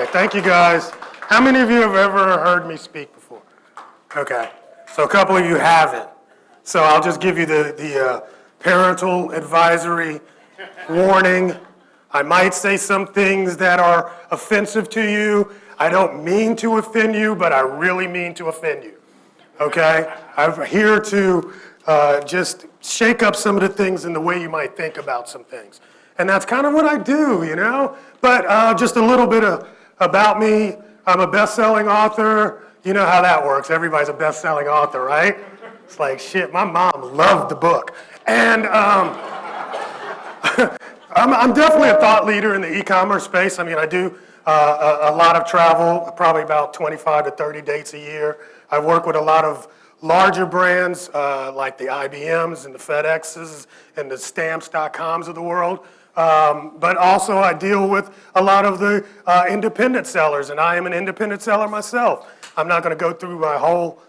right, thank you guys. How many of you have ever heard me speak before? Okay, so a couple of you haven't. So I'll just give you the parental advisory warning. I might say some things that are offensive to you. I don't mean to offend you, but I really mean to offend you. Okay? I'm here to just shake up some of the things in the way you might think about some things. And that's kind of what I do, you know? But just a little bit about me. I'm a best-selling author. You know how that works. Everybody's a best-selling author, right? It's like, shit, my mom loved the book. And I'm definitely a thought leader in the e-commerce space. I mean, I do a lot of travel, probably about 25 to 30 dates a year. I work with a lot of larger brands like the IBMs and the FedExes and the Stamps.coms of the world. But also I deal with a lot of the independent sellers, and I am an independent seller myself. I'm not going to go through my whole,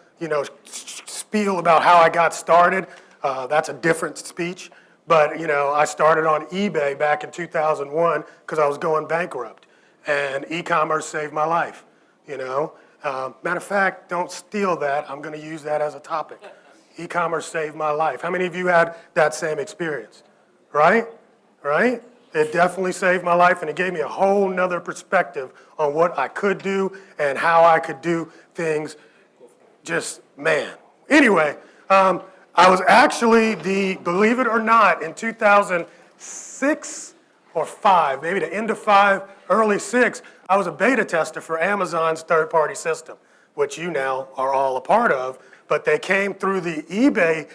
spiel about how I got started. That's a different speech. But, I started on eBay back in 2001 because I was going bankrupt. And e-commerce saved my life, Matter of fact, don't steal that. I'm going to use that as a topic. E-commerce saved my life. How many of you had that same experience? Right? It definitely saved my life, and it gave me a whole nother perspective on what I could do and how I could do things. Anyway, I was actually believe it or not, in 2006 or 5, maybe the end of 5, early 6, I was a beta tester for Amazon's third-party system, which you now are all a part of, but they came through the eBay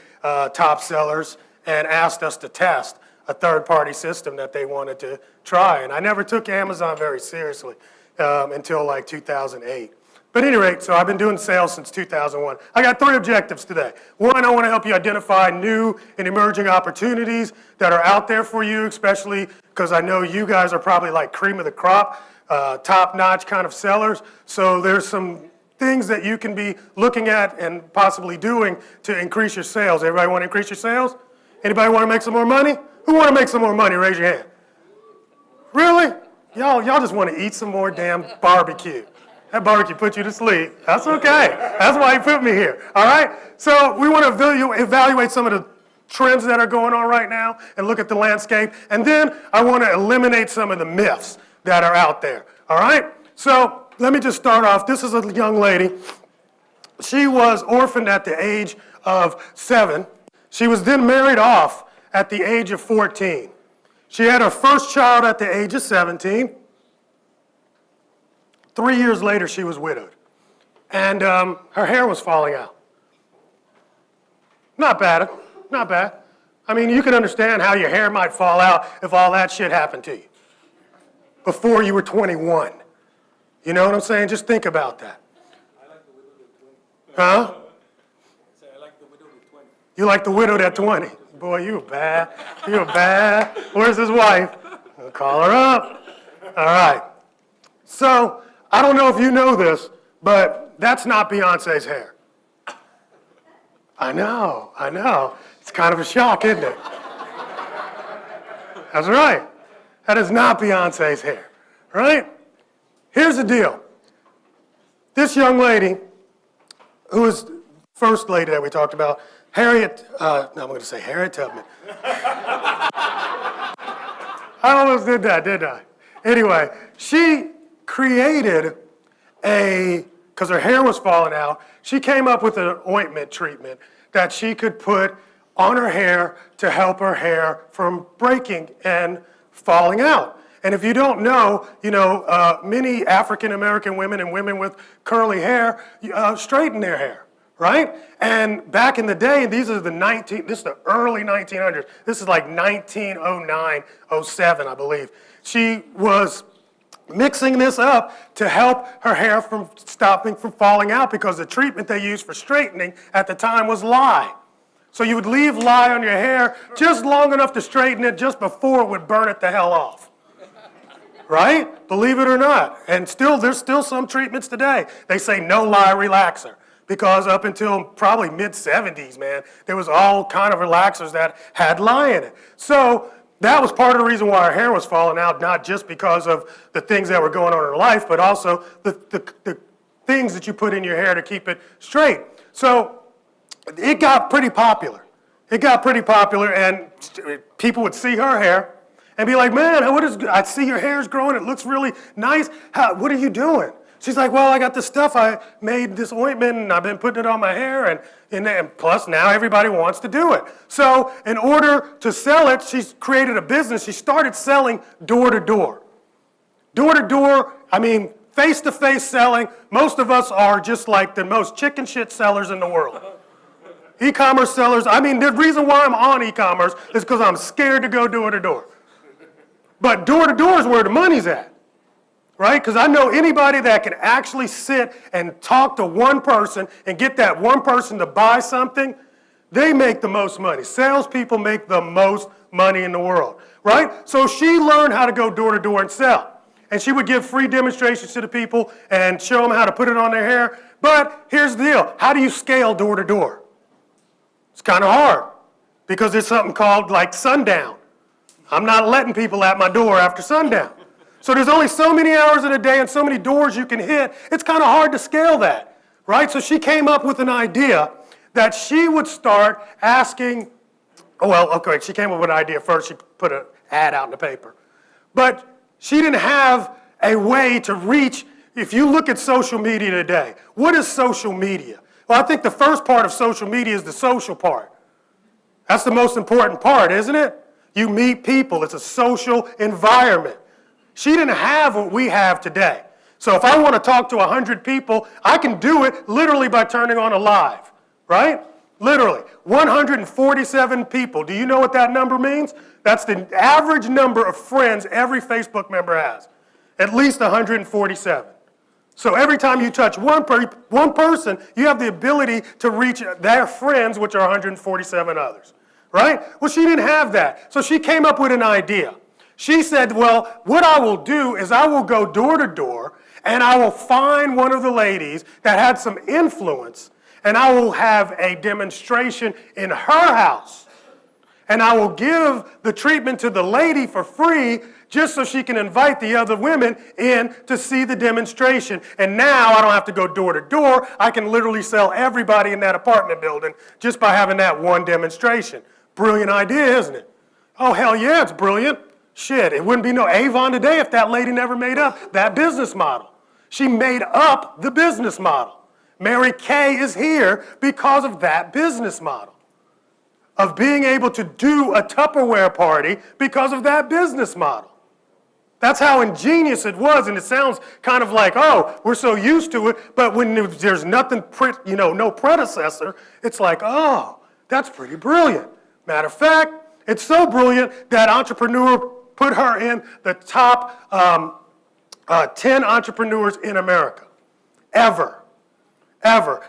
top sellers and asked us to test a third-party system that they wanted to try. And I never took Amazon very seriously until like 2008. But at any rate, so I've been doing sales since 2001. I got 3 objectives today. 1, I want to help you identify new and emerging opportunities that are out there for you, especially because I know you guys are probably like cream of the crop, top-notch kind of sellers. So there's some things that you can be looking at and possibly doing to increase your sales. Everybody want to increase your sales? Anybody want to make some more money? Who want to make some more money? Raise your hand. Really? Y'all just want to eat some more damn barbecue. That barbecue put you to sleep. That's okay. That's why he put me here. All right? So we want to evaluate some of the trends that are going on right now and look at the landscape. And then I want to eliminate some of the myths that are out there. All right? So let me just start off. This is a young lady. She was orphaned at the age of 7. She was then married off at the age of 14. She had her first child at the age of 17. 3 years later, she was widowed. And her hair was falling out. Not bad. I mean, you can understand how your hair might fall out if all that shit happened to you before you were 21. You know what I'm saying? Just think about that. I like the widowed at 20. Huh? I like the widowed at 20. You like the widowed at 20? Boy, you bad. Where's his wife? I'll call her up. All right. So, I don't know if you know this, but that's not Beyonce's hair. I know. It's kind of a shock, isn't it? That's right. That is not Beyonce's hair, right? Here's the deal. This young lady, who is the first lady that we talked about, Harriet Tubman. I almost did that, didn't I? Anyway, she created because her hair was falling out, she came up with an ointment treatment that she could put on her hair to help her hair from breaking and falling out. And if you don't know, many African American women and women with curly hair straighten their hair, right? And back in the day, this is the early 1900s. This is like 1909, 07, I believe. She was mixing this up to help her hair from stopping from falling out because the treatment they used for straightening at the time was lye. So you would leave lye on your hair just long enough to straighten it just before it would burn it the hell off. Right? Believe it or not. And there's still some treatments today. They say no lye relaxer because up until probably mid-70s, man, there was all kind of relaxers that had lye in it. So That was part of the reason why her hair was falling out, not just because of the things that were going on in her life, but also the things that you put in your hair to keep it straight. So it got pretty popular. And people would see her hair and be like, man, I see your hair's growing. It looks really nice. What are you doing? She's like, well, I got this stuff. I made this ointment, and I've been putting it on my hair, and plus now everybody wants to do it. So in order to sell it, she's created a business. She started selling door to door. Door to door, I mean, face-to-face selling. Most of us are just like the most chicken shit sellers in the world. E-commerce sellers, I mean, the reason why I'm on e-commerce is because I'm scared to go door to door. But door to door is where the money's at, right? Because I know anybody that can actually sit and talk to one person and get that one person to buy something, they make the most money. Salespeople make the most money in the world, right? So she learned how to go door to door and sell. And she would give free demonstrations to the people and show them how to put it on their hair. But here's the deal. How do you scale door to door? It's kind of hard because there's something called like sundown. I'm not letting people at my door after sundown. So there's only so many hours in a day and so many doors you can hit. It's kind of hard to scale that, right? So she came up with an idea that she would start asking, she came up with an idea first. She put an ad out in the paper. But she didn't have a way to reach. If you look at social media today, what is social media? Well, I think the first part of social media is the social part. That's the most important part, isn't it? You meet people. It's a social environment. She didn't have what we have today. So if I want to talk to 100 people, I can do it literally by turning on a live, right? Literally. 147 people. Do you know what that number means? That's the average number of friends every Facebook member has. At least 147. So every time you touch one person, you have the ability to reach their friends, which are 147 others, right? Well, she didn't have that. So she came up with an idea. She said, well, what I will do is I will go door to door, and I will find one of the ladies that had some influence, and I will have a demonstration in her house. And I will give the treatment to the lady for free just so she can invite the other women in to see the demonstration. And now I don't have to go door to door. I can literally sell everybody in that apartment building just by having that one demonstration. Brilliant idea, isn't it? Oh, hell yeah, it's brilliant. Shit, it wouldn't be no Avon today if that lady never made up that business model. She made up the business model. Mary Kay is here because of that business model. Of being able to do a Tupperware party because of that business model. That's how ingenious it was, and it sounds kind of like, oh, we're so used to it, but when there's nothing, no predecessor, it's like, oh, that's pretty brilliant. Matter of fact, it's so brilliant that Entrepreneur put her in the top 10 entrepreneurs in America, ever.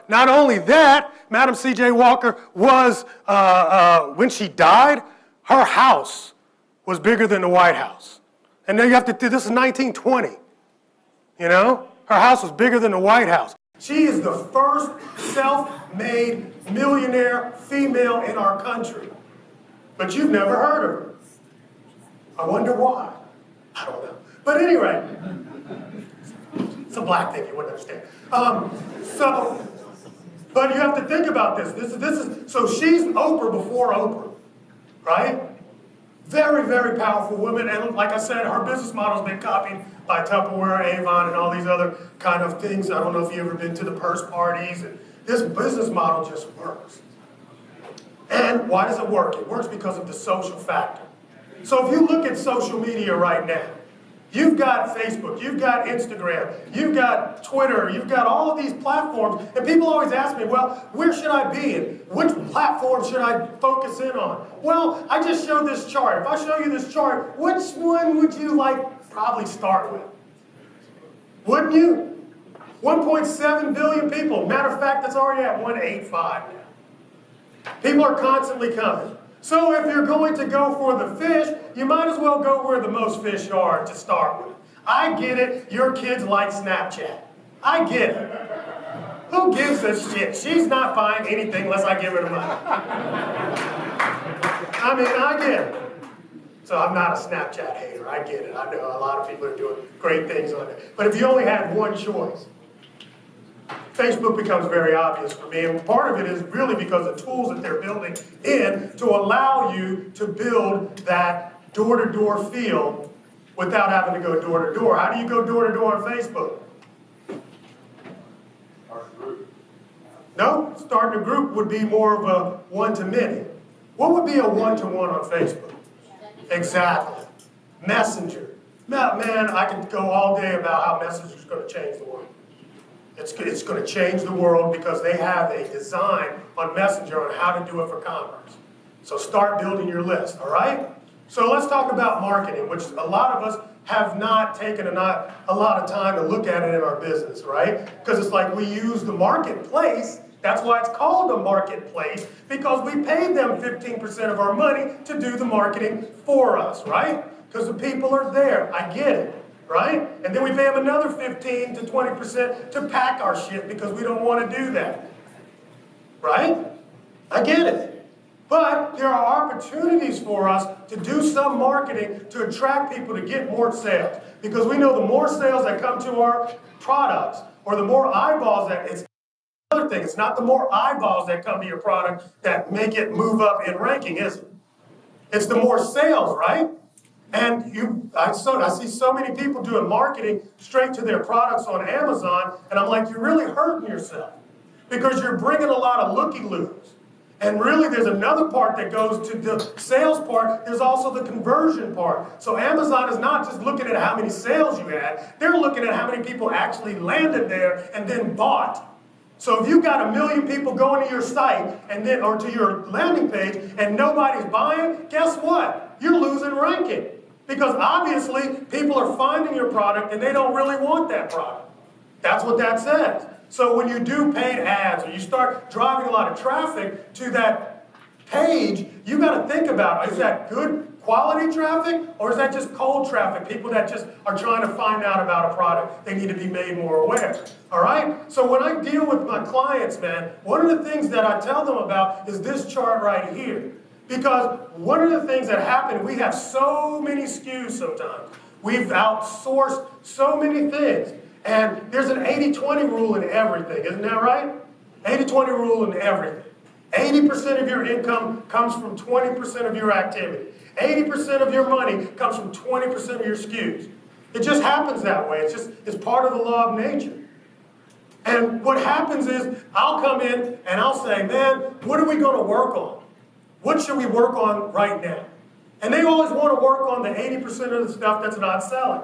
Not only that, Madam C.J. Walker was, when she died, her house was bigger than the White House. And then you have to, this is 1920, her house was bigger than the White House. She is the first self-made millionaire female in our country. But you've never heard of her. I wonder why. I don't know. But anyway, it's a black thing, you wouldn't understand. But you have to think about this. This is so she's Oprah before Oprah, right? Very, very powerful woman, and like I said, her business model's been copied by Tupperware, Avon, and all these other kind of things. I don't know if you've ever been to the purse parties, and this business model just works. And why does it work? It works because of the social factor. So if you look at social media right now, you've got Facebook, you've got Instagram, you've got Twitter, you've got all of these platforms, and people always ask me, well, where should I be in? Which platform should I focus in on? Well, I just showed this chart. If I show you this chart, which one would you probably start with? Wouldn't you? 1.7 billion people. Matter of fact, that's already at 185 now. People are constantly coming. So if you're going to go for the fish, you might as well go where the most fish are to start with. I get it. Your kids like Snapchat. I get it. Who gives a shit? She's not buying anything unless I give her the money. I get it. So I'm not a Snapchat hater. I get it. I know a lot of people are doing great things on it. But if you only had one choice, Facebook becomes very obvious for me. And part of it is really because of the tools that they're building in to allow you to build that door-to-door feel without having to go door-to-door. How do you go door-to-door on Facebook? No, starting a group would be more of a one-to-many. What would be a one-to-one on Facebook? Exactly. Messenger. Now, man, I can go all day about how Messenger is going to change the world. It's going to change the world because they have a design on Messenger on how to do it for commerce. So start building your list, all right? So let's talk about marketing, which a lot of us have not taken a lot of time to look at it in our business, right? Because it's like we use the marketplace. That's why it's called a marketplace, because we paid them 15% of our money to do the marketing for us, right? Because the people are there. I get it, right? And then we pay them another 15 to 20% to pack our shit because we don't want to do that, right? I get it. But there are opportunities for us to do some marketing to attract people to get more sales. Because we know the more sales that come to our products, or the more eyeballs that, it's another thing, it's not the more eyeballs that come to your product that make it move up in ranking, is it? It's the more sales, right? And I see so many people doing marketing straight to their products on Amazon, and I'm like, you're really hurting yourself. Because you're bringing a lot of looky-loos. And really, there's another part that goes to the sales part. There's also the conversion part. So Amazon is not just looking at how many sales you had. They're looking at how many people actually landed there and then bought. So if you got 1 million people going to your site or to your landing page and nobody's buying, guess what? You're losing ranking. Because obviously, people are finding your product and they don't really want that product. That's what that says. So when you do paid ads or you start driving a lot of traffic to that page, you got to think about, is that good quality traffic or is that just cold traffic? People that just are trying to find out about a product. They need to be made more aware. All right? So when I deal with my clients, man, one of the things that I tell them about is this chart right here. Because one of the things that happen, we have so many SKUs sometimes. We've outsourced so many things. And there's an 80-20 rule in everything, isn't that right? 80-20 rule in everything. 80% of your income comes from 20% of your activity. 80% of your money comes from 20% of your SKUs. It just happens that way. It's part of the law of nature. And what happens is I'll come in and I'll say, man, what are we going to work on? What should we work on right now? And they always want to work on the 80% of the stuff that's not selling.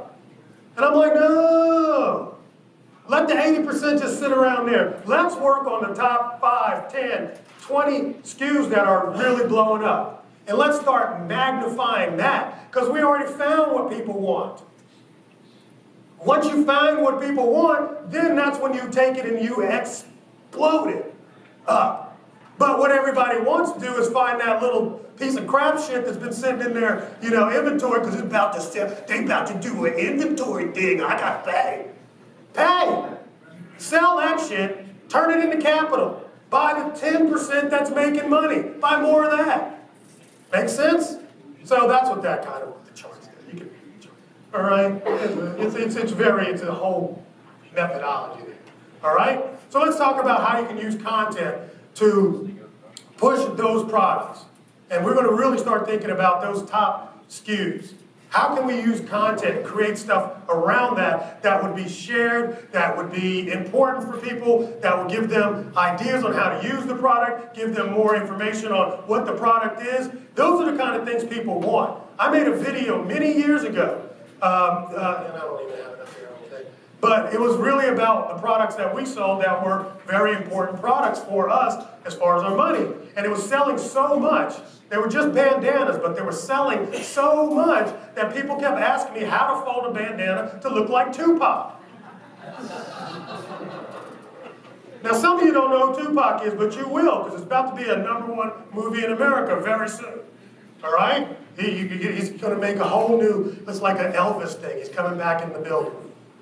And I'm like, no, let the 80% just sit around there. Let's work on the top 5, 10, 20 SKUs that are really blowing up. And let's start magnifying that because we already found what people want. Once you find what people want, then that's when you take it and you explode it up. But what everybody wants to do is find that little piece of crap shit that's been sitting in their, inventory because it's about to sell. They about to do an inventory thing. I got to pay. Pay. Sell that shit. Turn it into capital. Buy the 10% that's making money. Buy more of that. Make sense? So that's what that kind of the chart's doing. You can, all right? It's a whole methodology there. All right? So let's talk about how you can use content to push those products. And we're going to really start thinking about those top SKUs. How can we use content and create stuff around that would be shared, that would be important for people, that would give them ideas on how to use the product, give them more information on what the product is. Those are the kind of things people want. I made a video many years ago, and I don't even have it up here, I don't think. But it was really about the products that we sold that were very important products for us as far as our money. And it was selling so much. They were just bandanas, but they were selling so much that people kept asking me how to fold a bandana to look like Tupac. Now, some of you don't know who Tupac is, but you will, because it's about to be a #1 movie in America very soon. All right? He's going to make a whole new, it's like an Elvis thing. He's coming back in the building.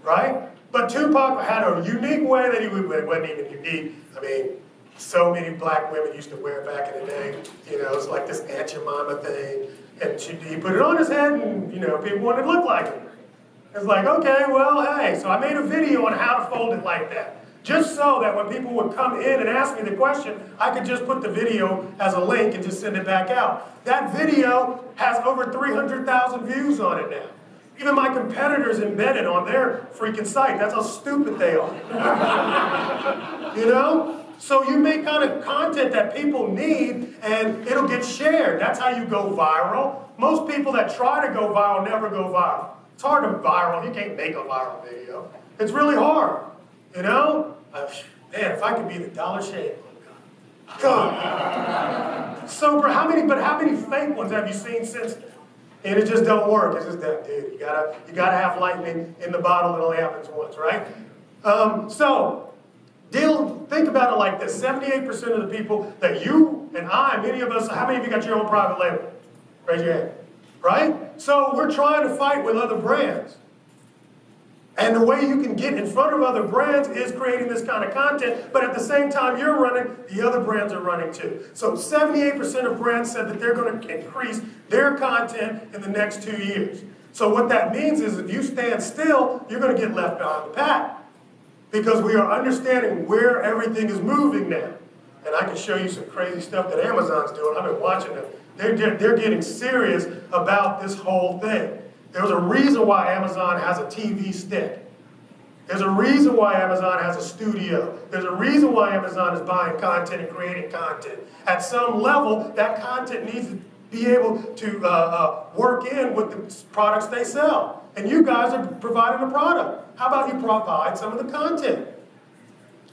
Right? But Tupac had a unique way that it wasn't even unique. I mean, so many black women used to wear back in the day. It's like this Aunt Jemima thing. And he put it on his head, and, people wanted to look like him. It's like, okay, well, hey, so I made a video on how to fold it like that. Just so that when people would come in and ask me the question, I could just put the video as a link and just send it back out. That video has over 300,000 views on it now. Even my competitors embedded on their freaking site. That's how stupid they are. So you make kind of content that people need, and it'll get shared. That's how you go viral. Most people that try to go viral never go viral. It's hard to viral. You can't make a viral video. It's really hard. Man, if I could be the Dollar Shave, God. So, how many fake ones have you seen since then? And it just don't work. It's just that, dude. You gotta have lightning in the bottle. It only happens once, right? Think about it like this. 78% of the people that you and I, many of us, how many of you got your own private label? Raise your hand. Right? So we're trying to fight with other brands. And the way you can get in front of other brands is creating this kind of content, but at the same time you're running, the other brands are running too. So 78% of brands said that they're going to increase their content in the next 2 years. So what that means is if you stand still, you're going to get left behind the pack. Because we are understanding where everything is moving now. And I can show you some crazy stuff that Amazon's doing. I've been watching them. They're getting serious about this whole thing. There's a reason why Amazon has a TV stick. There's a reason why Amazon has a studio. There's a reason why Amazon is buying content and creating content. At some level, that content needs to be able to work in with the products they sell. And you guys are providing the product. How about you provide some of the content?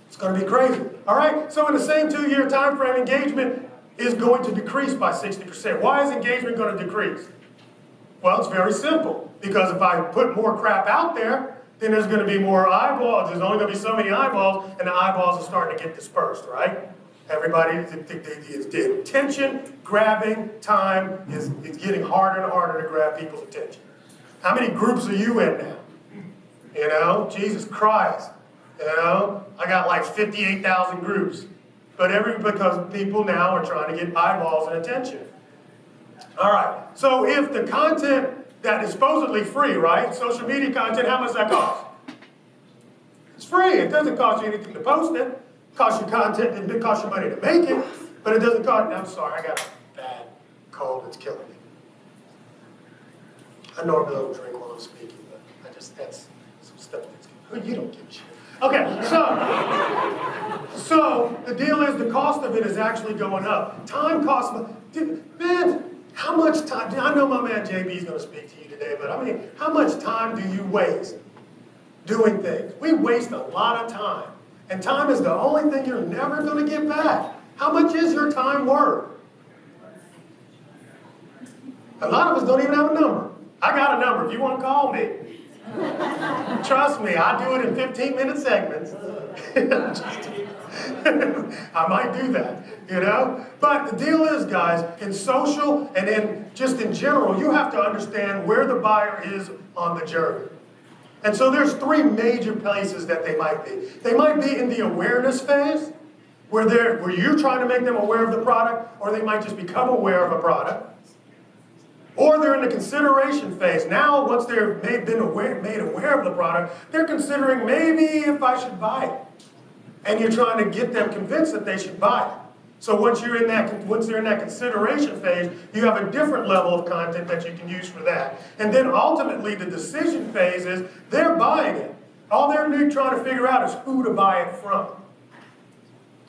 It's going to be crazy. All right? So in the same 2-year time frame, engagement is going to decrease by 60%. Why is engagement going to decrease? Well, it's very simple. Because if I put more crap out there, then there's going to be more eyeballs. There's only going to be so many eyeballs, and the eyeballs are starting to get dispersed, right? Everybody, the attention-grabbing time is getting harder and harder to grab people's attention. How many groups are you in now? Jesus Christ. I got like 58,000 groups. Because people now are trying to get eyeballs and attention. All right, so if the content that is supposedly free, right? Social media content, how much does that cost? It's free. It doesn't cost you anything to post it. It costs you content, it costs you money to make it, but it doesn't cost, I'm sorry, I got a bad cold that's killing me. I normally don't drink while I'm speaking, but that's some stuff that's, you don't give a shit. Okay, so the deal is the cost of it is actually going up. Time costs, man, how much time, I know my man JB is going to speak to you today, but I mean, how much time do you waste doing things? We waste a lot of time. And time is the only thing you're never going to get back. How much is your time worth? A lot of us don't even have a number. I got a number if you want to call me. Trust me, I do it in 15-minute segments. I might do that, But the deal is, guys, in social and in just in general, you have to understand where the buyer is on the journey. And so there's 3 major places that they might be. They might be in the awareness phase, where you're trying to make them aware of the product, or they might just become aware of a product. Or they're in the consideration phase. Now, once they're made aware of the product, they're considering maybe if I should buy it. And you're trying to get them convinced that they should buy it. So once they're in that consideration phase, you have a different level of content that you can use for that. And then ultimately, the decision phase is they're buying it. All they're trying to figure out is who to buy it from.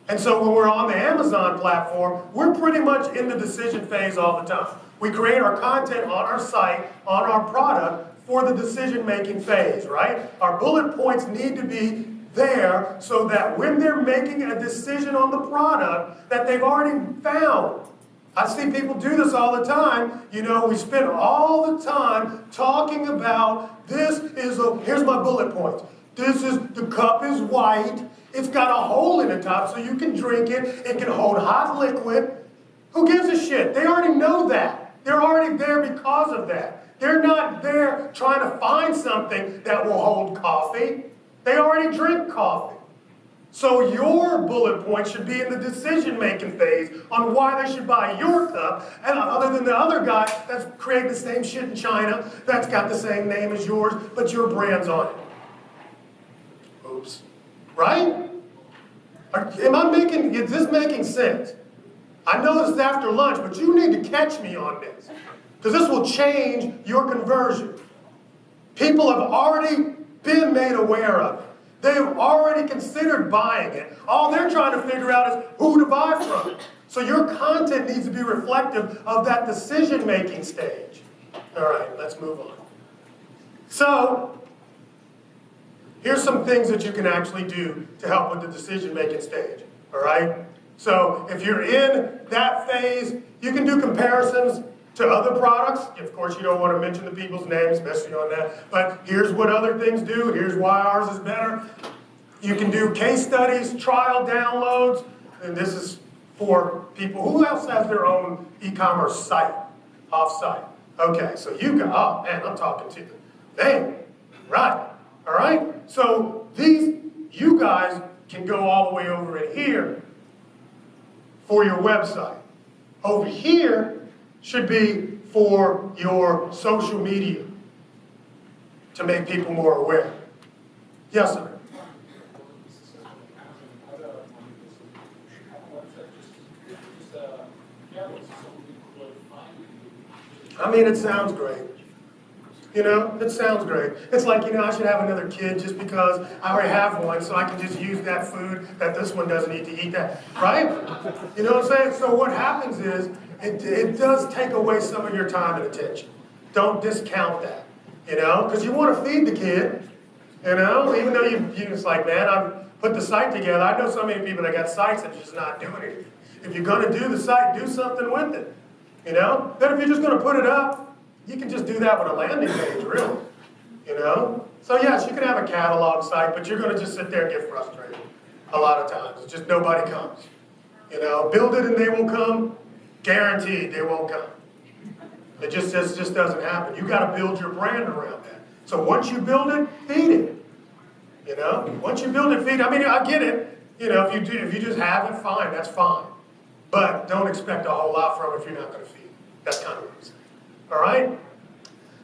And so when we're on the Amazon platform, we're pretty much in the decision phase all the time. We create our content on our site, on our product, for the decision-making phase, right? Our bullet points need to be there so that when they're making a decision on the product that they've already found. I see people do this all the time. We spend all the time talking about here's my bullet points. The cup is white. It's got a hole in the top so you can drink it. It can hold hot liquid. Who gives a shit? They already know that. They're already there because of that. They're not there trying to find something that will hold coffee. They already drink coffee. So your bullet point should be in the decision-making phase on why they should buy your cup, and other than the other guy that's creating the same shit in China, that's got the same name as yours, but your brand's on it. Oops. Right? Is this making sense? I know this is after lunch, but you need to catch me on this, because this will change your conversion. People have already been made aware of it. They've already considered buying it. All they're trying to figure out is who to buy from. So your content needs to be reflective of that decision-making stage. All right, let's move on. So, here's some things that you can actually do to help with the decision-making stage. All right? So, if you're in that phase, you can do comparisons to other products. Of course, you don't want to mention the people's names, especially on that. But here's what other things do. Here's why ours is better. You can do case studies, trial downloads. And this is for people. Who else has their own e-commerce site, off-site? Okay, so you go, oh man, I'm talking to them. Dang, right. All right? So you guys can go all the way over in here for your website. Over here should be for your social media to make people more aware. Yes, sir. I mean, it sounds great. You know, it sounds great. It's like, I should have another kid just because I already have one, so I can just use that food that this one doesn't need to eat that, right? You know what I'm saying? So what happens is, it does take away some of your time and attention. Don't discount that, because you want to feed the kid, even though you it's like, man, I've put the site together. I know so many people that got sites that are just not doing anything. If you're going to do the site, do something with it, Then if you're just going to put it up, you can just do that with a landing page, really, So yes, you can have a catalog site, but you're going to just sit there and get frustrated a lot of times. It's just nobody comes, Build it and they will come. Guaranteed they won't come. It just doesn't happen. You got to build your brand around that. So once you build it, feed it. Once you build it, feed it. I mean, I get it. If you just have it, fine, that's fine. But don't expect a whole lot from it if you're not going to feed it. That's kind of what I'm saying. All right?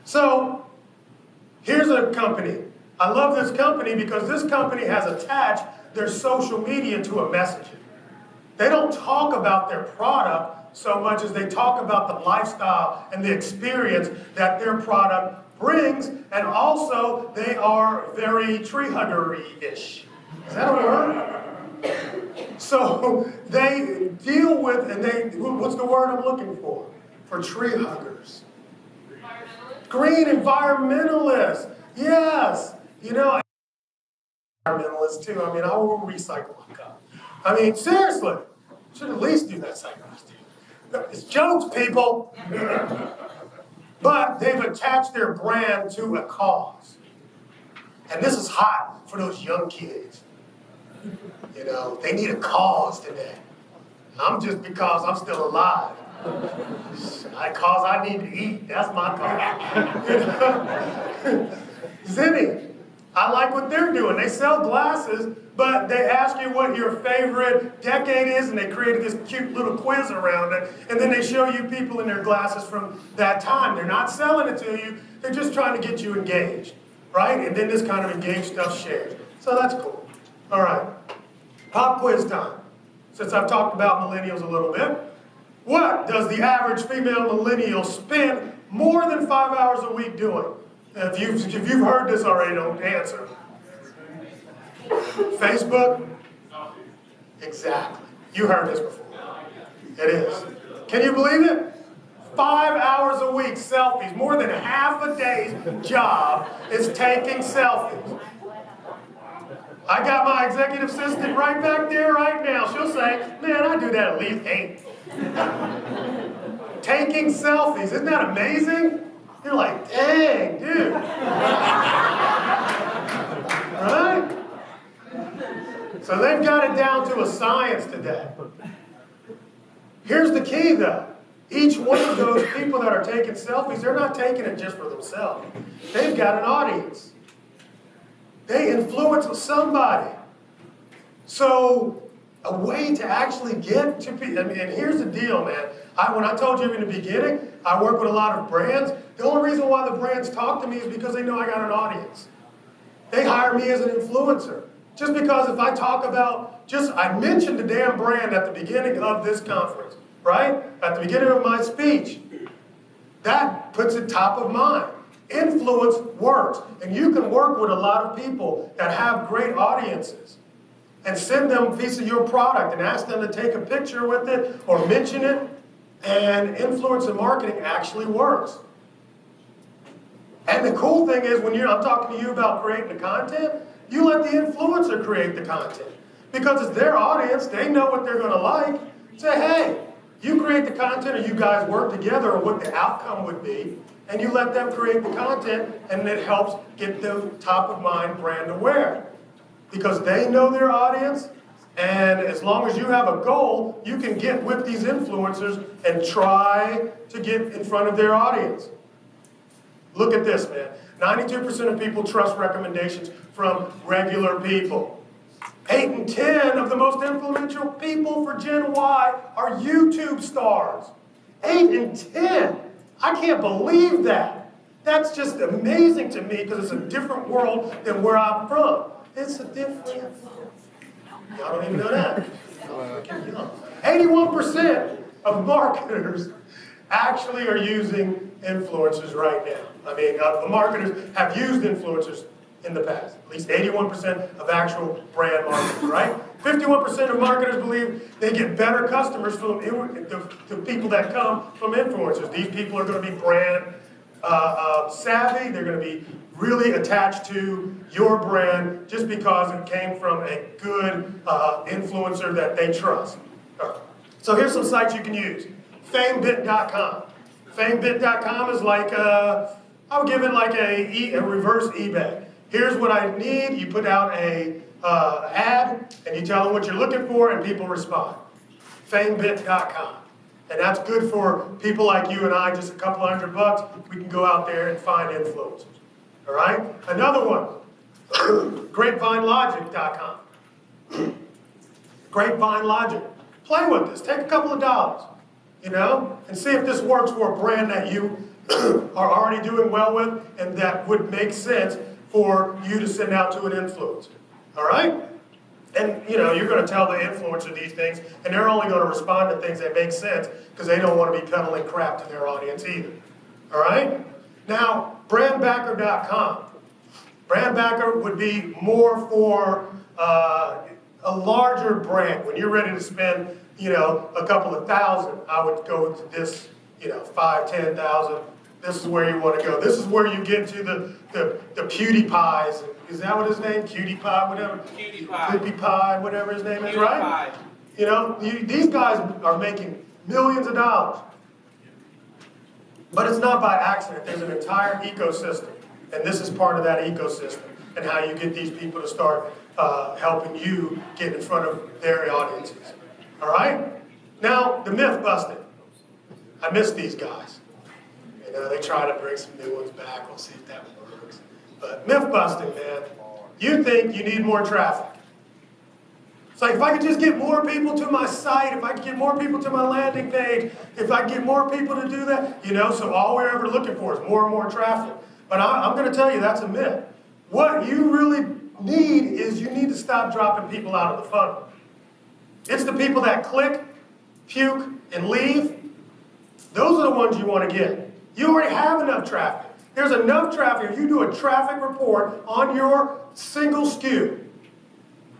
So here's a company. I love this company because this company has attached their social media to a messaging. They don't talk about their product so much as they talk about the lifestyle and the experience that their product brings, and also they are very tree huggery-ish. Is that a word? So they deal with, what's the word I'm looking for tree huggers? Green environmentalists. Yes. Environmentalists too. I mean, I will recycle my cup. I mean, seriously. Should at least do that cycle. It's jokes, people. But they've attached their brand to a cause. And this is hot for those young kids. They need a cause today. I'm just because I'm still alive. Cause I need to eat. That's my cause. Zinni, I like what they're doing. They sell glasses, but they ask you what your favorite decade is, and they created this cute little quiz around it, and then they show you people in their glasses from that time. They're not selling it to you. They're just trying to get you engaged, right? And then this kind of engaged stuff shared. So that's cool. All right. Pop quiz time. Since I've talked about millennials a little bit, what does the average female millennial spend more than 5 hours a week doing? If you've heard this already, don't answer. Facebook? Exactly. You heard this before. It is. Can you believe it? 5 hours a week, selfies. More than half a day's job is taking selfies. I got my executive assistant right back there right now. She'll say, man, I do that at least 8. Taking selfies. Isn't that amazing? You're like, dang, dude. Right? So they've got it down to a science today. Here's the key, though. Each one of those people that are taking selfies, they're not taking it just for themselves. They've got an audience. They influence somebody. So a way to actually get to people, and here's the deal, man. When I told you in the beginning, I work with a lot of brands. The only reason why the brands talk to me is because they know I got an audience. They hire me as an influencer. Just because if I talk about, I mentioned the damn brand at the beginning of this conference, right? At the beginning of my speech. That puts it top of mind. Influence works. And you can work with a lot of people that have great audiences and send them a piece of your product and ask them to take a picture with it or mention it. And influencer marketing actually works. And the cool thing is when I'm talking to you about creating the content, you let the influencer create the content. Because it's their audience, they know what they're going to like. Say, hey, you create the content or you guys work together or what the outcome would be, and you let them create the content, and it helps get them top of mind brand aware. Because they know their audience, and as long as you have a goal, you can get with these influencers and try to get in front of their audience. Look at this, man. 92% of people trust recommendations from regular people. 8 in 10 of the most influential people for Gen Y are YouTube stars. 8 in 10. I can't believe that. That's just amazing to me because it's a different world than where I'm from. It's a different world. Y'all don't even know that. 81% of marketers actually are using influencers right now. The marketers have used influencers in the past. At least 81% of actual brand marketers, right? 51% of marketers believe they get better customers from the people that come from influencers. These people are going to be brand savvy. They're going to be really attached to your brand just because it came from a good influencer that they trust. So here's some sites you can use. Famebit.com. Famebit.com is like, I would give it like a reverse eBay. Here's what I need. You put out a ad, and you tell them what you're looking for, and people respond. Famebit.com. And that's good for people like you and I, just a couple $100. We can go out there and find influencers. All right? Another one, GrapevineLogic.com. Grapevine Logic. Play with this. Take a couple of dollars, and see if this works for a brand that you are already doing well with and that would make sense for you to send out to an influencer. All right? And, you're going to tell the influencer these things, and they're only going to respond to things that make sense because they don't want to be peddling crap to their audience either. All right? Now, brandbacker.com. Brandbacker would be more for a larger brand. When you're ready to spend, a couple of thousand, I would go to this, 5, 10,000. This is where you want to go. This is where you get to the PewDiePies. Is that what his name? Cutie Pie, whatever. Cutie Pie. Cutie Pie, whatever his name is, Cutie right? Pie. These guys are making millions of dollars. But it's not by accident. There's an entire ecosystem. And this is part of that ecosystem and how you get these people to start helping you get in front of their audiences. All right? Now, the myth busting. I miss these guys. They try to bring some new ones back. We'll see if that works. But myth busting, man. You think you need more traffic. It's like if I could just get more people to my site, if I could get more people to my landing page, if I get more people to do that, so all we're ever looking for is more and more traffic. But I'm going to tell you that's a myth. What you really need is you need to stop dropping people out of the funnel. It's the people that click, puke, and leave. Those are the ones you want to get. You already have enough traffic. There's enough traffic. If you do a traffic report on your single SKU,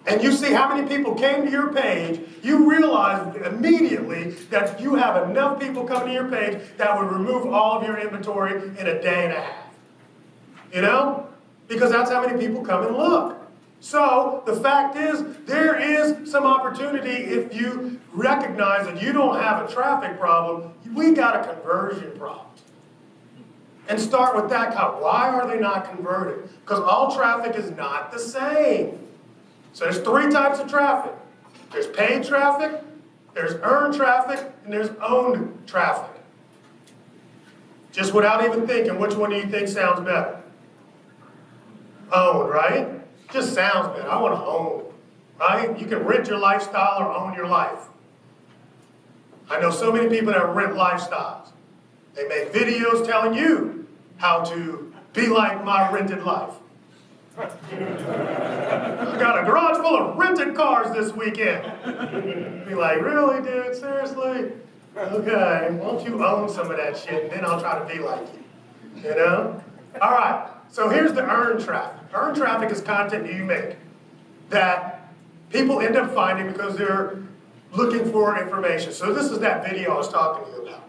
and you see how many people came to your page, you realize immediately that you have enough people coming to your page that would remove all of your inventory in a day and a half. Because that's how many people come and look. So the fact is, there is some opportunity if you recognize that you don't have a traffic problem, we got a conversion problem. And start with that kind. Why are they not converting? Because all traffic is not the same. So there's 3 types of traffic. There's paid traffic, there's earned traffic, and there's owned traffic. Just without even thinking, which one do you think sounds better? Owned, right? Just sounds better. I want to own right? You can rent your lifestyle or own your life. I know so many people that rent lifestyles. They make videos telling you how to be like my rented life. I've got a garage full of rented cars this weekend. Be like, really, dude? Seriously? Okay, won't you own some of that shit, and then I'll try to be like you. You know? All right, so here's the earned traffic. Earned traffic is content you make that people end up finding because they're looking for information. So this is that video I was talking to you about.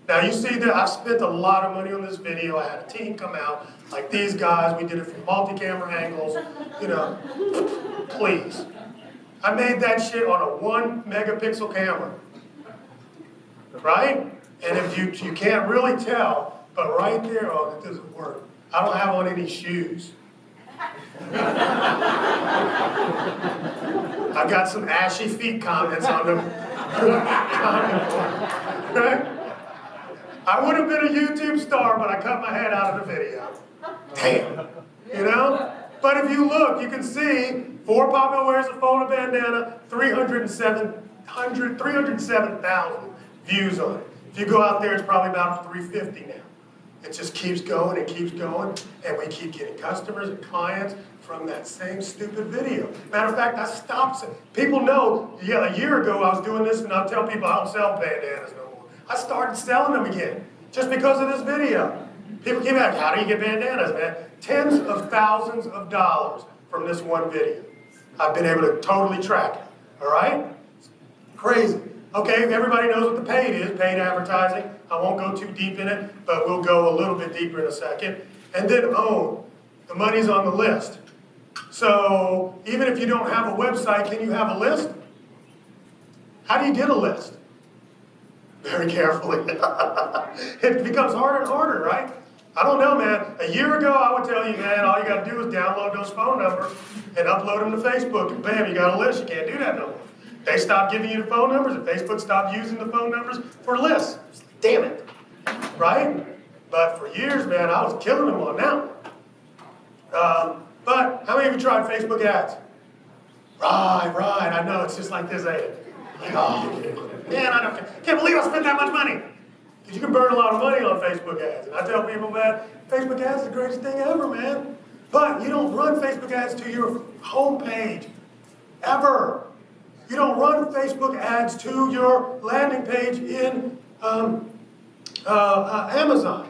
Now you see that I've spent a lot of money on this video. I had a team come out, like these guys. We did it from multi-camera angles, you know. Please. I made that shit on a 1 megapixel camera. Right? And if you can't really tell, but right there, oh, that doesn't work. I don't have on any shoes. I've got some ashy feet comments on them. Right? I would have been a YouTube star, but I cut my head out of the video. Damn. You know? But if you look, you can see 4 Papa wears a folded bandana, 307,000 views on it. If you go out there, it's probably about 350 now. It just keeps going and keeps going, and we keep getting customers and clients from that same stupid video. Matter of fact, I stopped. People know, yeah, a year ago I was doing this, and I'll tell people I don't sell bandanas no more. I started selling them again, just because of this video. People keep asking, how do you get bandanas, man? Tens of thousands of dollars from this one video. I've been able to totally track it, all right? Crazy. Okay, everybody knows what the paid is, paid advertising. I won't go too deep in it, but we'll go a little bit deeper in a second. And then own. The money's on the list. So even if you don't have a website, can you have a list? How do you get a list? Very carefully. It becomes harder and harder, right? I don't know, man. A year ago, I would tell you, man, all you got to do is download those phone numbers and upload them to Facebook, and bam, you got a list. You can't do that no more. They stopped giving you the phone numbers, and Facebook stopped using the phone numbers for lists. Damn it. Right? But for years, man, I was killing them on that. But how many of you tried Facebook ads? Right. I know, it's just like this, ain't it? Like, oh, man, I can't believe I spent that much money. Because you can burn a lot of money on Facebook ads. And I tell people, man, Facebook ads is the greatest thing ever, man. But you don't run Facebook ads to your homepage, ever. You don't run Facebook ads to your landing page in Amazon.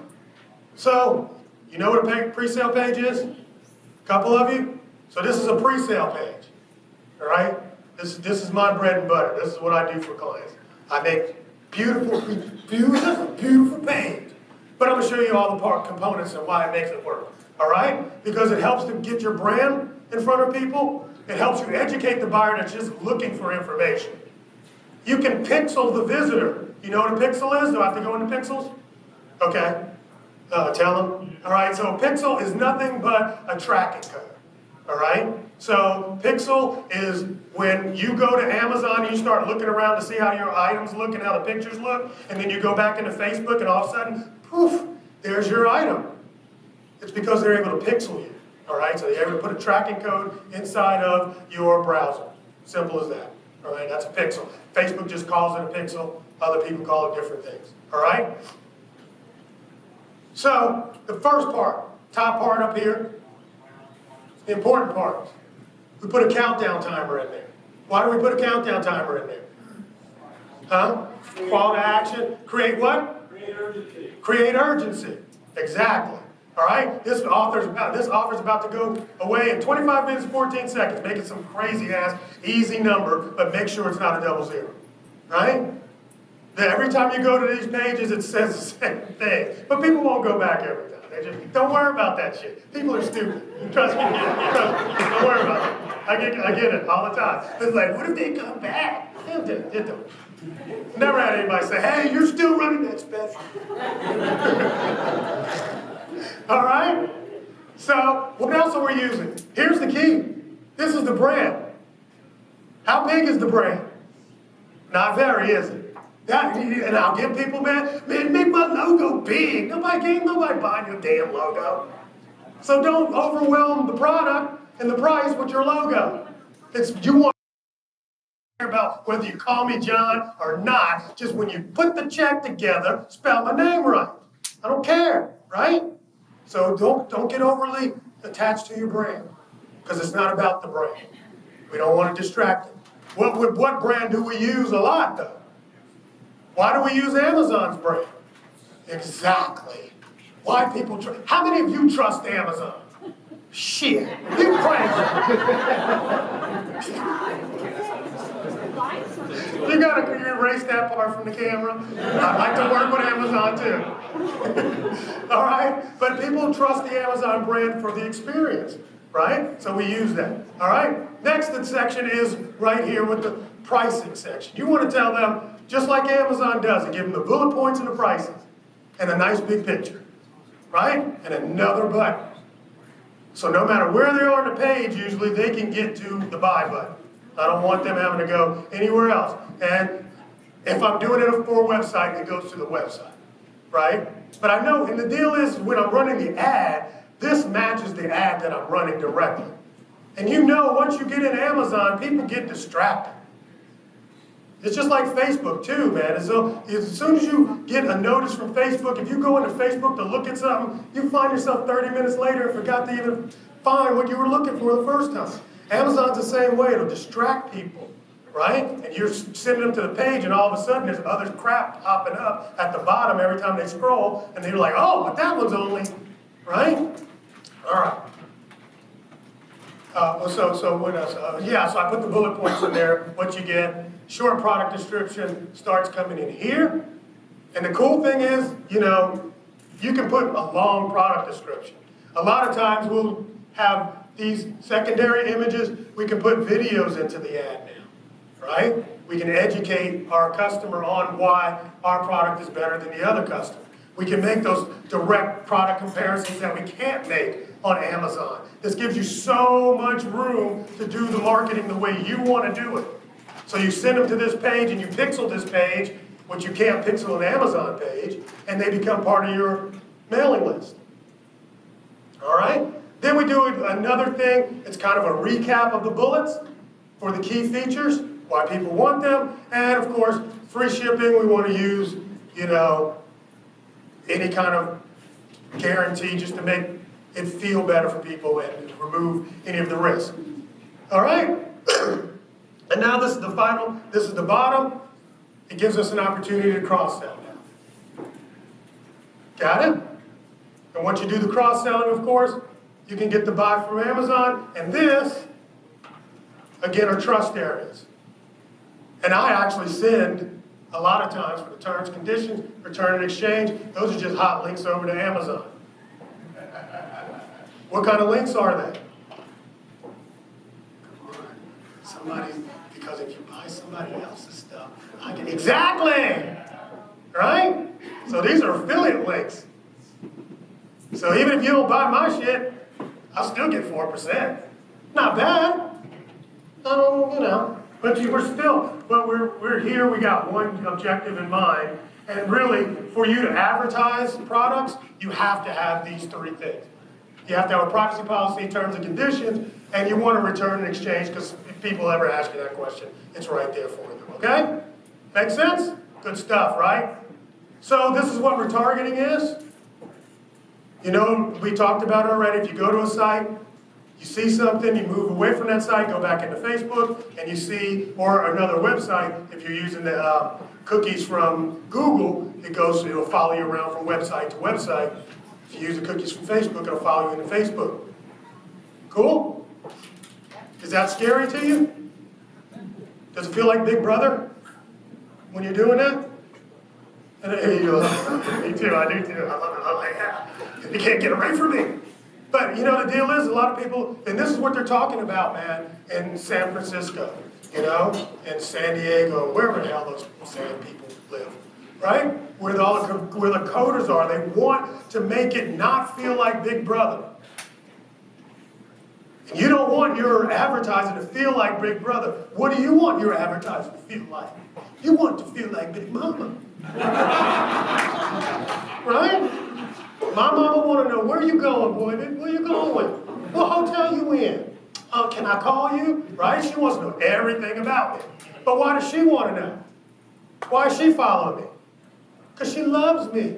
So, you know what a pre-sale page is? A couple of you? So this is a pre-sale page, all right? This is my bread and butter. This is what I do for clients. I make beautiful page. But I'm going to show you all the part components and why it makes it work, all right? Because it helps to get your brand in front of people. It helps you educate the buyer that's just looking for information. You can pixel the visitor. You know what a pixel is? Do I have to go into pixels? Okay. Tell them. All right, so a pixel is nothing but a tracking code. All right? So pixel is when you go to Amazon and you start looking around to see how your items look and how the pictures look, and then you go back into Facebook and all of a sudden, poof, there's your item. It's because they're able to pixel you. All right, so they're able to put a tracking code inside of your browser. Simple as that. All right, that's a pixel. Facebook just calls it a pixel. Other people call it different things. All right? So, the first part, top part up here, the important part. We put a countdown timer in there. Why do we put a countdown timer in there? Huh? Call to action. Create what? Create urgency. Create urgency. Exactly. All right? This offer's about to go away in 25 minutes and 14 seconds. Make it some crazy-ass, easy number, but make sure it's not a 00. Right? Then every time you go to these pages, it says the same thing. But people won't go back every time. They just, don't worry about that shit. People are stupid. Trust me. Don't worry about it. I get it all the time. It's like, what if they come back? It don't. Never had anybody say, hey, you're still running that special. All right? So, what else are we using? Here's the key. This is the brand. How big is the brand? Not very, is it? And I'll get people, man, make my logo big. Nobody buying your damn logo. So don't overwhelm the product and the price with your logo. You want to care about whether you call me John or not. Just when you put the check together, spell my name right. I don't care, right? So don't get overly attached to your brand, because it's not about the brand. We don't want to distract it. What brand do we use a lot, though? Why do we use Amazon's brand? Exactly. Why people trust? How many of you trust Amazon? Shit, you crazy. You gotta erase that part from the camera. I like to work with Amazon too. All right? But people trust the Amazon brand for the experience, right? So we use that. All right? Next section is right here with the pricing section. You want to tell them, just like Amazon does, and give them the bullet points and the prices, and a nice big picture, right? And another button. So no matter where they are on the page, usually they can get to the buy button. I don't want them having to go anywhere else. And if I'm doing it for a website, it goes to the website, right? But I know, and the deal is when I'm running the ad, this matches the ad that I'm running directly. And you know, once you get in Amazon, people get distracted. It's just like Facebook too, man. As soon as you get a notice from Facebook, if you go into Facebook to look at something, you find yourself 30 minutes later and forgot to even find what you were looking for the first time. Amazon's the same way. It'll distract people, right? And you're sending them to the page, and all of a sudden there's other crap popping up at the bottom every time they scroll, and they're like, oh, but that one's only, right? All right. So what else? So I put the bullet points in there, what you get. Short product description starts coming in here. And the cool thing is, you know, you can put a long product description. A lot of times we'll have these secondary images. We can put videos into the ad now, right? We can educate our customer on why our product is better than the other customer. We can make those direct product comparisons that we can't make on Amazon. This gives you so much room to do the marketing the way you want to do it. So you send them to this page and you pixel this page, which you can't pixel an Amazon page, and they become part of your mailing list. All right? Then we do another thing. It's kind of a recap of the bullets for the key features, why people want them, and of course, free shipping. We want to use, you know, any kind of guarantee just to make it feel better for people and remove any of the risk. All right? And now this is the final, this is the bottom. It gives us an opportunity to cross-sell now. Got it? And once you do the cross-selling, of course, you can get the buy from Amazon. And this, again, are trust areas. And I actually send, a lot of times, for the terms, conditions, return and exchange, those are just hot links over to Amazon. What kind of links are they? Somebody, because if you buy somebody else's stuff, I can, exactly, right? So these are affiliate links. So even if you don't buy my shit, I'll still get 4%. Not bad. You know, but we're here, we got one objective in mind, and really, for you to advertise products, you have to have these three things. You have to have a privacy policy, terms and conditions, and you want to return and exchange, because if people ever ask you that question, it's right there for them, okay? Make sense? Good stuff, right? So this is what retargeting is. You know, we talked about it already. If you go to a site, you see something, you move away from that site, go back into Facebook, and you see, or another website, if you're using the cookies from Google, it'll follow you around from website to website. If you use the cookies from Facebook, it'll follow you into Facebook. Cool? Is that scary to you? Does it feel like Big Brother when you're doing that? And you go, me too, I do too. I love it. I'm like, yeah. You can't get away from me. But you know, the deal is a lot of people, and this is what they're talking about, man, in San Francisco, you know, in San Diego, wherever the hell those sand people live, right? Where the coders are. They want to make it not feel like Big Brother. And you don't want your advertising to feel like Big Brother. What do you want your advertising to feel like? You want it to feel like Big Mama. Right? My mama want to know, where you going, boy? Where you going? What hotel you in? Can I call you? Right? She wants to know everything about me. But why does she want to know? Why is she following me? Because she loves me.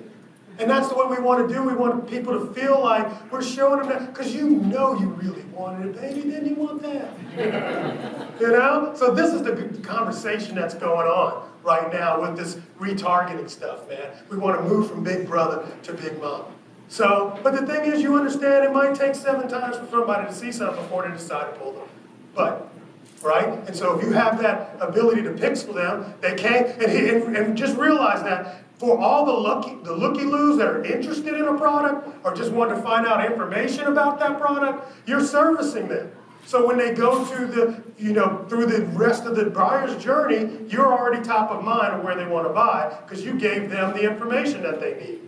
And that's what we want to do. We want people to feel like we're showing them that. Because you know you really wanted a baby, then you want that. You know? So this is the conversation that's going on right now with this retargeting stuff, man. We want to move from Big Brother to Big Mama. So, but the thing is, you understand it might take 7 times for somebody to see something before they decide to pull them. But, right? And so if you have that ability to pixel them, they can't, and just realize that for all the looky-loos that are interested in a product or just want to find out information about that product, you're servicing them. So when they go to through the rest of the buyer's journey, you're already top of mind of where they want to buy because you gave them the information that they need.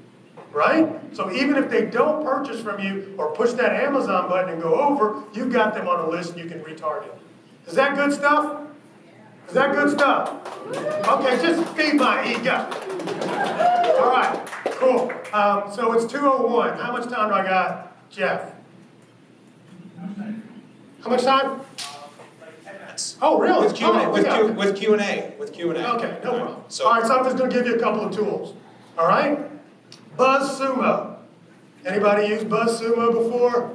Right? So even if they don't purchase from you or push that Amazon button and go over, you've got them on a list and you can retarget. Is that good stuff? Is that good stuff? Okay, just feed my ego. All right, cool. So it's 2:01. How much time do I got, Jeff? How much time? Like 10 minutes. Oh, really? With Q&A. Oh, With yeah. Q&A. With Q&A. Okay, no problem. So- All right, so I'm just going to give you a couple of tools. All right? BuzzSumo. Anybody used BuzzSumo before?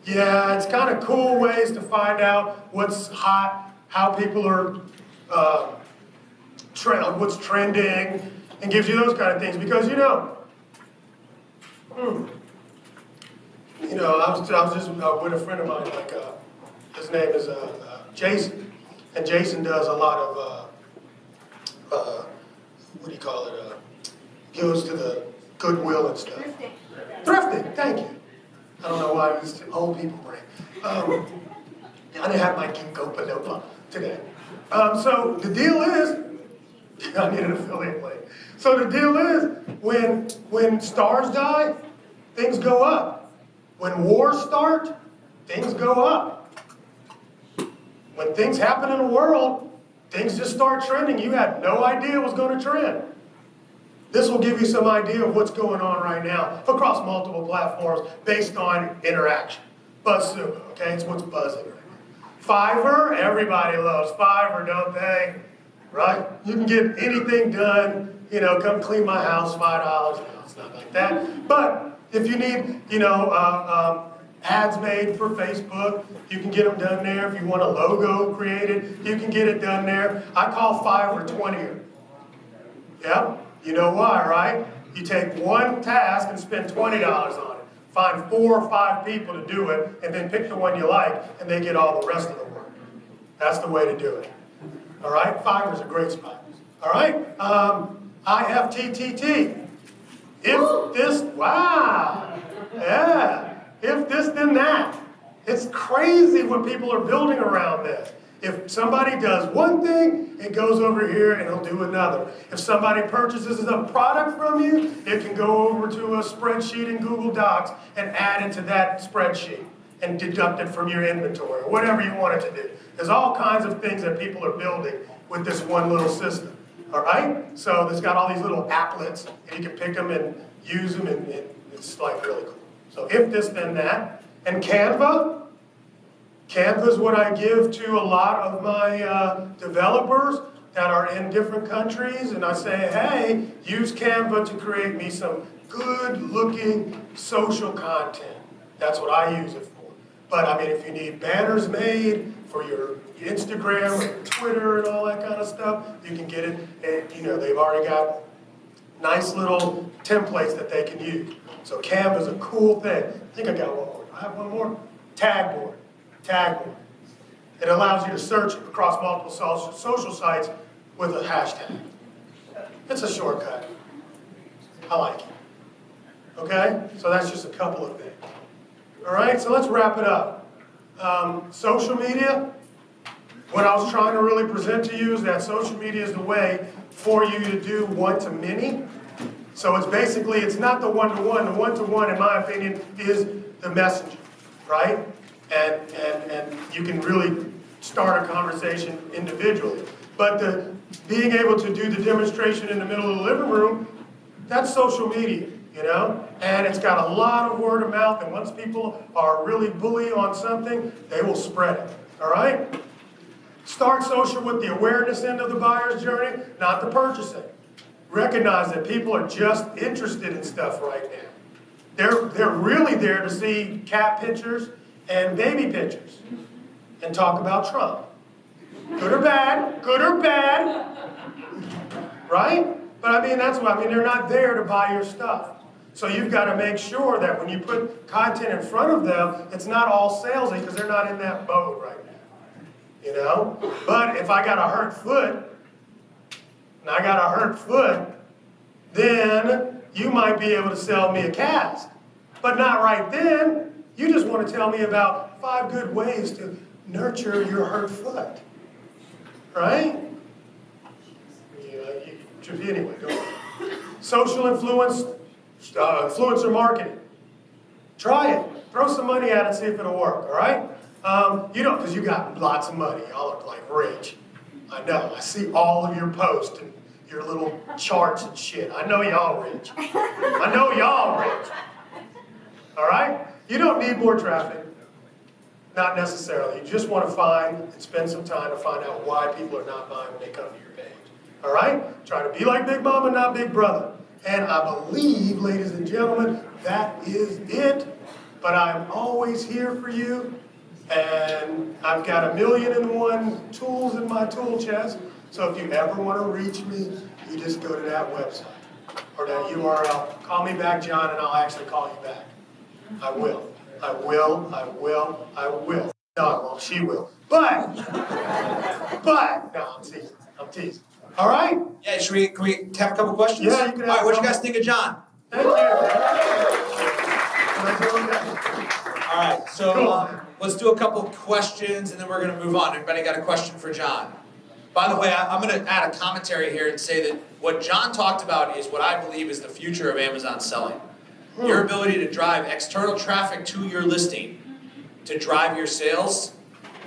Yeah, it's kind of cool ways to find out what's hot, how people are, what's trending, and gives you those kind of things. Because, I was just with a friend of mine, his name is Jason, and Jason does a lot of, what do you call it, goes to the Goodwill and stuff. Thrifting, thank you. I don't know why it's old people brain. I didn't have my ginkgo biloba today. So the deal is, I need an affiliate link. So the deal is, when stars die, things go up. When wars start, things go up. When things happen in the world, things just start trending. You had no idea it was going to trend. This will give you some idea of what's going on right now across multiple platforms based on interaction. BuzzSumo, okay, it's what's buzzing right now. Fiverr, everybody loves Fiverr, don't they? Right? You can get anything done, come clean my house, $5. No, it's not like that. But if you need, ads made for Facebook, you can get them done there. If you want a logo created, you can get it done there. I call Fiverr 20er. Yep. You know why, right? You take one task and spend $20 on it. Find 4 or 5 people to do it, and then pick the one you like, and they get all the rest of the work. That's the way to do it. All right? Fiverr's a great spot. All right? IFTTT. If this, wow. Yeah. If this, then that. It's crazy what people are building around this. If somebody does one thing, it goes over here and it'll do another. If somebody purchases a product from you, it can go over to a spreadsheet in Google Docs and add it to that spreadsheet and deduct it from your inventory or whatever you want it to do. There's all kinds of things that people are building with this one little system. All right? So it's got all these little applets and you can pick them and use them and it's like really cool. So if this, then that. And Canva. Canva is what I give to a lot of my developers that are in different countries, and I say, hey, use Canva to create me some good-looking social content. That's what I use it for. But I mean, if you need banners made for your Instagram or Twitter and all that kind of stuff, you can get it. And, they've already got nice little templates that they can use. So Canva is a cool thing. I think I got one more. Do I have one more? Tagboard. Tagboard. It allows you to search across multiple social sites with a hashtag. It's a shortcut. I like it. Okay? So that's just a couple of things. All right, so let's wrap it up. Social media, what I was trying to really present to you is that social media is the way for you to do one-to-many. So it's not the one-to-one. The one-to-one, in my opinion, is the messenger, right? And you can really start a conversation individually. But being able to do the demonstration in the middle of the living room, that's social media. you know? And it's got a lot of word of mouth, and once people are really bully on something, they will spread it, all right? Start social with the awareness end of the buyer's journey, not the purchasing. Recognize that people are just interested in stuff right now. They're really there to see cat pictures and baby pictures and talk about Trump. Good or bad, right? But I mean, that's what, they're not there to buy your stuff. So you've got to make sure that when you put content in front of them, it's not all salesy because they're not in that mode right now, you know? But if I got a hurt foot, then you might be able to sell me a cast. But not right then. You just want to tell me about 5 good ways to nurture your hurt foot. Right? Anyway, go on. Social influencer marketing. Try it. Throw some money at it, see if it'll work, all right? Because you got lots of money. Y'all are like rich. I know. I see all of your posts and your little charts and shit. I know y'all rich. All right? You don't need more traffic. Not necessarily. You just want to find and spend some time to find out why people are not buying when they come to your page. All right? Try to be like Big Mama, not Big Brother. And I believe, ladies and gentlemen, that is it. But I'm always here for you. And I've got 1,000,001 tools in my tool chest. So if you ever want to reach me, you just go to that website or that URL. Call me back, John, and I'll actually call you back. I will. No, I won't. She will. But, no, I'm teasing. All right? Yeah, can we have a couple questions? Yeah, you can have All right, what do you some. guys think of John? Thank you. All right, so Cool. let's do a couple questions and then we're going to move on. Everybody got a question for John? By the way, I'm going to add a commentary here and say that what John talked about is what I believe is the future of Amazon selling. Your ability to drive external traffic to your listing to drive your sales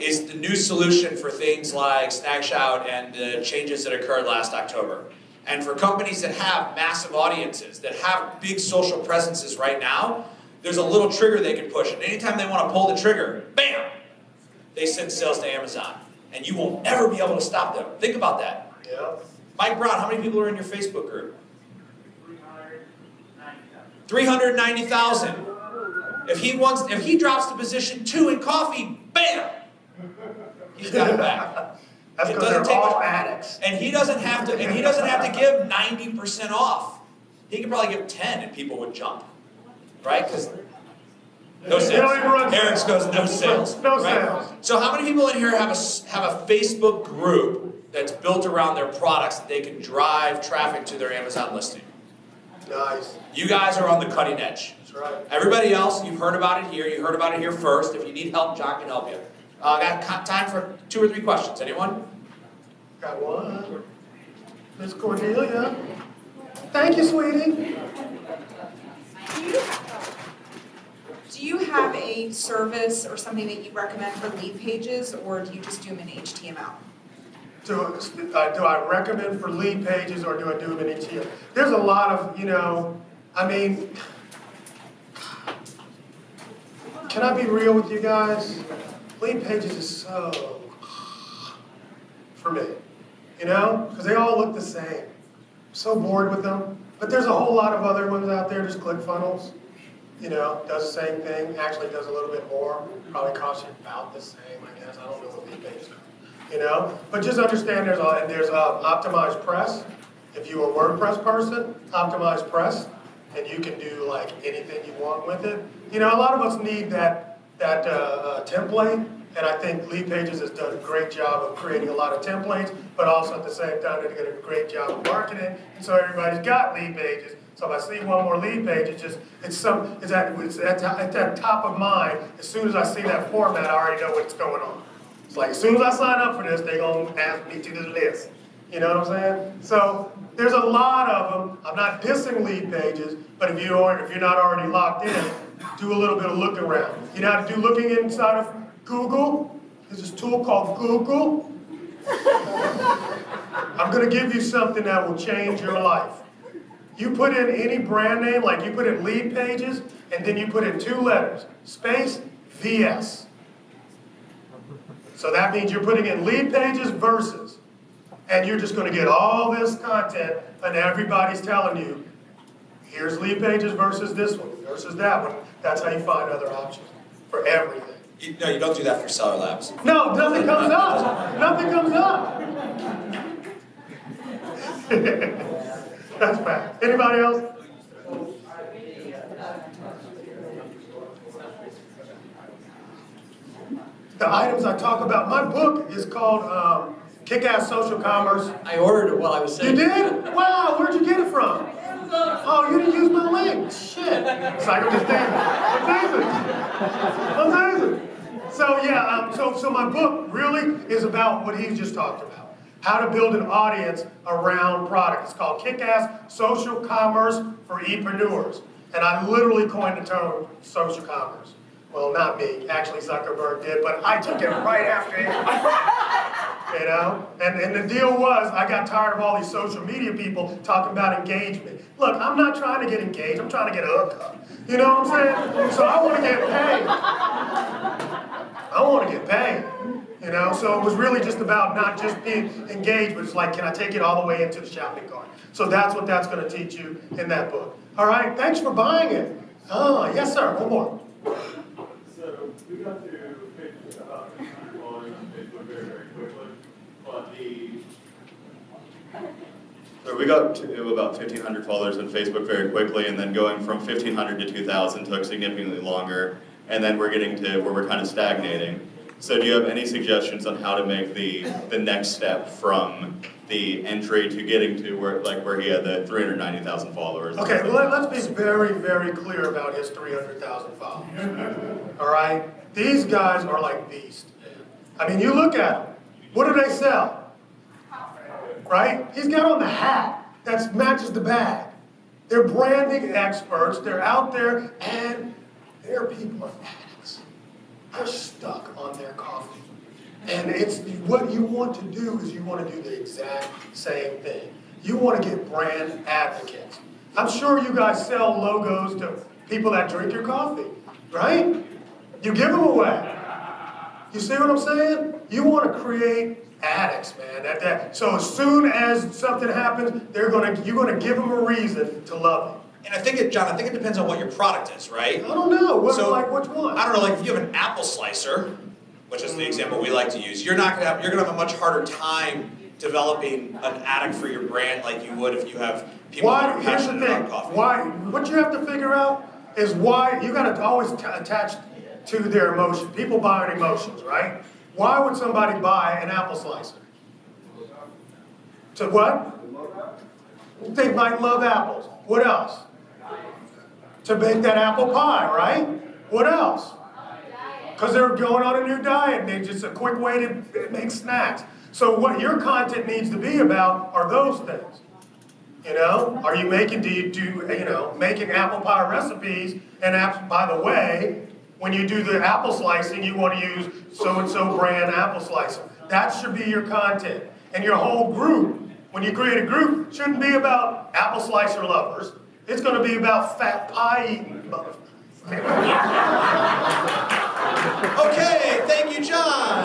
is the new solution for things like Snagshout and the changes that occurred last October. And for companies that have massive audiences, that have big social presences right now, there's a little trigger they can push. And anytime they want to pull the trigger, bam, they send sales to Amazon. And you won't ever be able to stop them. Think about that. Yeah. Mike Brown, how many people are in your Facebook group? 390,000. If he drops to position 2 in coffee, bam! He's got it back. That's because they're all addicts. And he doesn't have to give 90% off. He could probably give 10 and people would jump. Right? Because no sales. Eric's goes no sales. No right? sales. So how many people in here have a Facebook group that's built around their products that they can drive traffic to their Amazon listing? Nice. You guys are on the cutting edge. That's right. Everybody else, you've heard about it here. You heard about it here first. If you need help, John can help you. Got time for 2 or 3 questions. Anyone? Got one. Miss Cornelia. Thank you, sweetie. Do you have a service or something that you recommend for lead pages, or do you just do them in HTML? Do I recommend for lead pages or do I do them in HTML? There's a lot of, can I be real with you guys? Lead pages is so, for me, because they all look the same. I'm so bored with them. But there's a whole lot of other ones out there, just ClickFunnels. Does the same thing, actually does a little bit more. Probably costs you about the same, I guess. I don't know what lead pages are. But just understand there's Optimized Press. If you're a WordPress person, Optimized Press, and you can do like anything you want with it. A lot of us need that template, and I think Lead Pages has done a great job of creating a lot of templates, but also at the same time they did a great job of marketing, and so everybody's got Lead Pages. So if I see one more lead page, it's at the top of mind. As soon as I see that format, I already know what's going on. It's like, as soon as I sign up for this, they're going to add me to the list. You know what I'm saying? So there's a lot of them. I'm not dissing lead pages, but if you're not already locked in, do a little bit of look around. You know how to do looking inside of Google? There's this tool called Google. I'm going to give you something that will change your life. You put in any brand name, like you put in lead pages, and then you put in 2 letters, space, VS. So that means you're putting in lead pages versus. And you're just going to get all this content, and everybody's telling you, here's lead pages versus this one, versus that one. That's how you find other options for everything. No, you don't do that for Seller Labs. No, nothing comes up. Nothing comes up. That's bad. Anybody else? The items I talk about, my book is called Kick-Ass Social Commerce. I ordered it while I was You saying. did? Wow, where'd you get it from? Oh, you didn't use my link. Shit. It's like I'm just amazing. So yeah, so my book really is about what he's just talked about. How to build an audience around products. It's called Kick-Ass Social Commerce for E-preneurs. And I literally coined the term social commerce. Well, not me. Actually, Zuckerberg did, but I took it right after him. You know? And the deal was, I got tired of all these social media people talking about engagement. Look, I'm not trying to get engaged. I'm trying to get a hookup. You know what I'm saying? So I want to get paid. I want to get paid. You know? So it was really just about not just being engaged, but it's like, can I take it all the way into the shopping cart? So that's what that's going to teach you in that book. All right? Thanks for buying it. Oh, yes, sir. One more. So we got to Facebook about 100 followers on Facebook very, very quickly, but So we got to about 1,500 followers on Facebook very quickly, and then going from 1,500 to 2,000 took significantly longer, and then we're getting to where we're kind of stagnating. So do you have any suggestions on how to make the next step from the entry to getting to where he had the 390,000 followers? Okay, well, let's be very, very clear about his 300,000 followers. All right? These guys are like beasts. I mean, you look at them. What do they sell? Right? He's got on the hat that matches the bag. They're branding experts. They're out there, and their people are addicts. They're stuck on their coffee. And it's what you want to do is you want to do the exact same thing. You want to get brand advocates. I'm sure you guys sell logos to people that drink your coffee, right? You give them away. You see what I'm saying? You want to create addicts, man. So as soon as something happens, you're gonna give them a reason to love it. And I think John, it depends on what your product is, right? I don't know. So, which one? I don't know, like if you have an apple slicer, which is the example we like to use, you're gonna have a much harder time developing an addict for your brand like you would if you have people that are Here's the passionate thing. about coffee. What you have to figure out is why you got to always attach to their emotion. People buy on emotions, right? Why would somebody buy an apple slicer? To what? They might love apples. What else? To make that apple pie, right? What else? Because they're going on a new diet, and they just a quick way to make snacks. So what your content needs to be about are those things. You know, are you making, making apple pie recipes, and by the way, when you do the apple slicing, you want to use so-and-so brand apple slicer. That should be your content. And your whole group, when you create a group, shouldn't be about apple slicer lovers. It's going to be about fat pie eating motherfuckers. Okay, thank you, John.